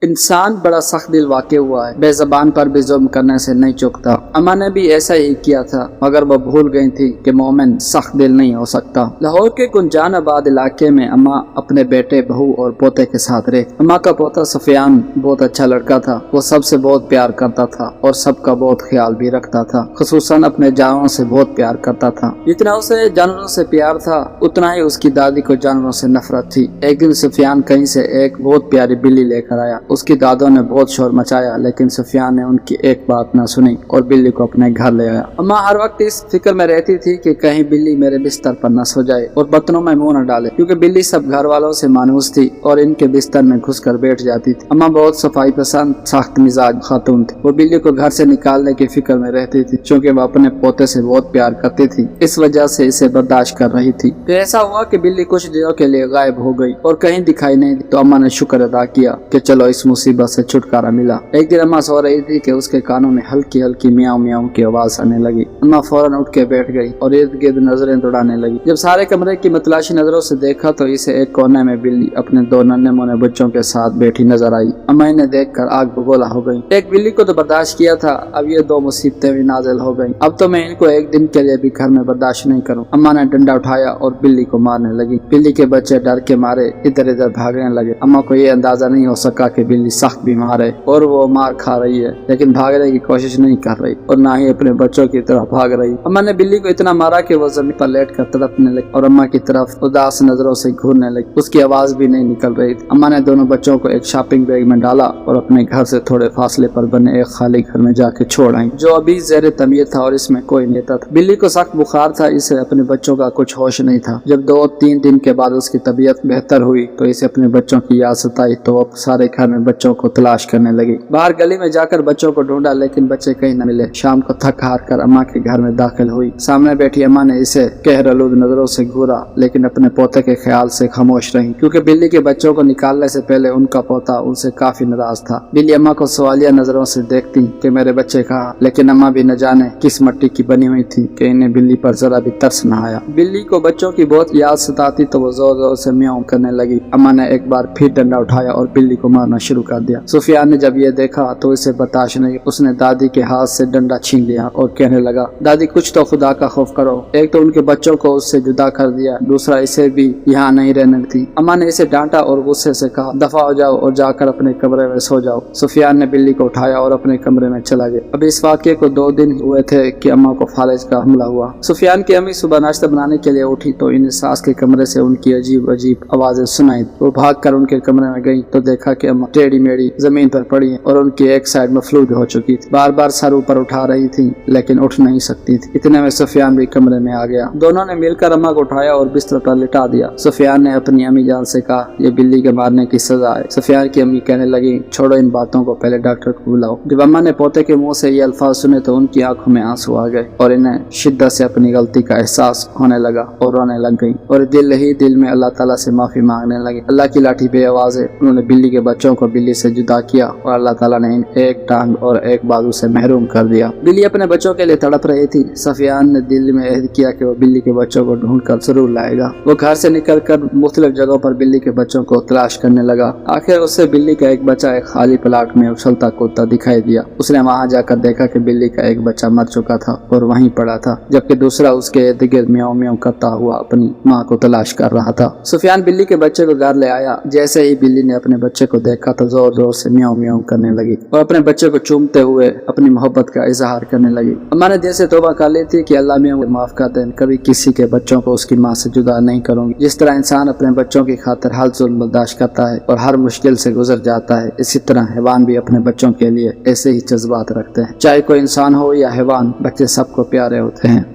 انسان بڑا سخت دل واقع ہوا ہے، بے زبان پر بھی ظلم کرنے سے نہیں چکتا۔ اما نے بھی ایسا ہی کیا تھا، مگر وہ بھول گئی تھی کہ مومن سخت دل نہیں ہو سکتا۔ لاہور کے گنجان آباد علاقے میں اما اپنے بیٹے، بہو اور پوتے کے ساتھ رہے۔ اما کا پوتا سفیان بہت اچھا لڑکا تھا، وہ سب سے بہت پیار کرتا تھا اور سب کا بہت خیال بھی رکھتا تھا، خصوصاً اپنے جانوروں سے بہت پیار کرتا تھا۔ جتنا اسے جانوروں سے پیار تھا اتنا ہی اس کی دادی کو جانوروں سے نفرت تھی۔ ایک دن سفیان کہیں سے ایک بہت پیاری بلی لے کر آیا۔ اس کی دادوں نے بہت شور مچایا، لیکن سفیان نے ان کی ایک بات نہ سنی اور بلی کو اپنے گھر لے آیا۔ اما ہر وقت اس فکر میں رہتی تھی کہ کہیں بلی میرے بستر پر نہ سو جائے اور برتنوں میں منہ نہ ڈالے، کیونکہ بلی سب گھر والوں سے مانوس تھی اور ان کے بستر میں گھس کر بیٹھ جاتی تھی۔ اما بہت صفائی پسند، سخت مزاج خاتون تھی۔ وہ بلی کو گھر سے نکالنے کی فکر میں رہتی تھی، چونکہ وہ اپنے پوتے سے بہت پیار کرتی تھی، اس وجہ سے اسے برداشت کر رہی تھی۔ پھر ایسا ہوا کہ بلی کچھ دنوں کے لیے غائب ہو گئی اور کہیں دکھائی نہیں دی، تو اما نے شکر ادا کیا کہ چلو اس مصیبت سے چھٹکارا ملا۔ ایک دن اما سو رہی تھی کہ اس کے کانوں میں ہلکی ہلکی میاؤں میاؤں کی آواز آنے لگی۔ اما فوراً اٹھ کے بیٹھ گئی اور ارد گرد نظریں دوڑانے لگی۔ جب سارے کمرے کی متلاشی نظروں سے دیکھا تو اسے ایک کونے میں بلی اپنے دو ننھے مونے بچوں کے ساتھ بیٹھی نظر آئی۔ اما انہیں دیکھ کر آگ بگولا ہو گئی۔ ایک بلی کو تو برداشت کیا تھا، اب یہ دو مصیبتیں بھی نازل ہو گئیں۔ اب تو میں ان کو ایک دن کے لیے بھی گھر میں برداشت نہیں کروں۔ اما نے ڈنڈا اٹھایا اور بلی کو مارنے لگی۔ بلی کے بچے ڈر کے مارے ادھر ادھر بھاگنے لگے۔ اما کو یہ اندازہ نہیں ہو سکا کہ بلی سخت بیمار ہے اور وہ مار کھا رہی ہے، لیکن بھاگنے کی کوشش نہیں کر رہی اور نہ ہی اپنے بچوں کی طرف بھاگ رہی۔ اما نے بلی کو اتنا مارا کہ وہ زمین پر لیٹ کر تڑپنے لگی اور اما کی طرف اداس نظروں سے گھورنے لگی۔ اس کی آواز بھی نہیں نکل رہی تھی۔ اما نے دونوں بچوں کو ایک شاپنگ بیگ میں ڈالا اور اپنے گھر سے تھوڑے فاصلے پر بنے ایک خالی گھر میں جا کے چھوڑ آئی، جو ابھی زیر تمیز تھا اور اس میں کوئی نہیں تھا۔ بلی کو سخت بخار تھا، اسے اپنے بچوں کا کچھ ہوش نہیں تھا۔ جب 2-3 دن کے بعد اس کی طبیعت بہتر ہوئی تو اسے اپنے بچوں کی یاد ستائی، تو وہ سارے گھر میں بچوں کو تلاش کرنے لگی۔ باہر گلی میں جا کر بچوں کو ڈھونڈا، لیکن بچے کہیں نہ ملے۔ شام کو تھک ہار کر اما کے گھر میں داخل ہوئی۔ سامنے بیٹھی اما نے اسے کہرآلود نظروں سے گھورا، لیکن اپنے پوتے کے خیال سے خاموش رہی، کیونکہ بلی کے بچوں کو نکالنے سے پہلے ان کا پوتا ان سے کافی ناراض تھا۔ بلی اما کو سوالیہ نظروں سے دیکھتی کہ میرے بچے کہاں، لیکن اما بھی نہ جانے کس مٹی کی بنی ہوئی تھی کہ انہیں بلی پر ذرا بھی ترس نہ آیا۔ بلی کو بچوں کی بہت یاد ستاتی تو وہ زور زور سے میاؤں کرنے لگی۔ اما نے ایک بار پھر ڈنڈا اٹھایا اور بلی کو مارنا شروع کر دیا۔ سفیان نے جب یہ دیکھا تو اسے برداشت نہیں، اس نے دادی کے ہاتھ سے ڈنڈا چھین لیا اور کہنے لگا، دادی کچھ تو خدا کا خوف کرو، ایک تو ان کے بچوں کو اس سے جدا کر دیا، دوسرا اسے بھی یہاں نہیں رہنے دیتی۔ اما نے اسے ڈانٹا اور غصے سے کہا، دفع ہو جاؤ اور جا کر اپنے کمرے میں سو جاؤ۔ سفیان نے بلی کو اٹھایا اور اپنے کمرے میں چلا گیا۔ اب اس واقعے کو 2 دن ہوئے تھے کہ اما کو فالج کا حملہ ہوا۔ سفیان کی امی صبح ناشتہ بنانے کے لیے اٹھی تو انہیں ساس کے کمرے سے ان کی عجیب عجیب آوازیں سنائی۔ وہ بھاگ کر ان کے کمرے میں گئی تو دیکھا کہ اما ٹیڑھی میڑھی زمین پر پڑی ہیں اور ان کی ایک سائیڈ میں فلوج ہو چکی تھی۔ بار بار سر اوپر اٹھا رہی تھی لیکن اٹھ نہیں سکتی تھی۔ اتنے میں سفیان بھی کمرے میں آ گیا۔ دونوں نے مل کر اما کو اٹھایا اور بستر پر لٹا دیا۔ سفیان نے اپنی امی جان سے کہا، یہ بلی کے مارنے کی سزا ہے۔ سفیان کی امی کہنے لگی، چھوڑو ان باتوں کو، پہلے ڈاکٹر کو بلاؤ۔ جب اما نے پوتے کے منہ سے یہ الفاظ سنے تو ان کی آنکھوں میں آنسو آ گئے اور انہیں شدت سے اپنی غلطی کا احساس ہونے لگا اور رونے لگ گئی اور دل ہی دل میں اللہ تعالیٰ سے معافی مانگنے لگی۔ اللہ کی لاٹھی بے آواز ہے، انہوں نے بلی کے بچوں کو بلی سے جدا کیا اور اللہ تعالیٰ نے انہیں ایک ٹانگ اور ایک بازو سے محروم کر دیا۔ بلی اپنے بچوں کے لیے تڑپ رہی تھی۔ سفیان نے دل میں عہد کیا کہ وہ بلی کے بچوں کو ڈھونڈ کر ضرور لائے گا۔ وہ گھر سے نکل کر مختلف جگہوں پر بلی کے بچوں کو تلاش کرنے لگا۔ آخر اسے بلی کا ایک بچہ ایک خالی پلاٹ میں اچھلتا کودتا دکھائی دیا۔ اس نے وہاں جا کر دیکھا کہ بلی کا ایک بچہ مر چکا تھا اور وہیں پڑا تھا، جبکہ دوسرا اس کے ارد گرد میاؤں میاؤں کرتا ہوا اپنی ماں کو تلاش کر رہا تھا۔ سفیان بلی کے بچے کو گھر لے آیا۔ جیسے ہی بلی نے اپنے بچے کو دیکھا تو زور زور سے میاؤں میاؤں کرنے لگی اور اپنے بچے کو چومتے ہوئے اپنی محبت کا اظہار کرنے لگی۔ اما نے دل سے توبہ کر لی تھی کہ اللہ میں معاف کر دے، کبھی کسی کے بچوں کو اس کی ماں سے جدا نہیں کروں گی۔ جس طرح انسان اپنے بچوں کی خاطر ہر ظلم برداشت کرتا ہے اور ہر مشکل سے گزر جاتا ہے، اسی طرح حیوان بھی اپنے بچوں کے لیے ایسے ہی جذبات رکھتے ہیں۔ چاہے کوئی انسان ہو یا حیوان، بچے سب کو پیارے ہوتے ہیں۔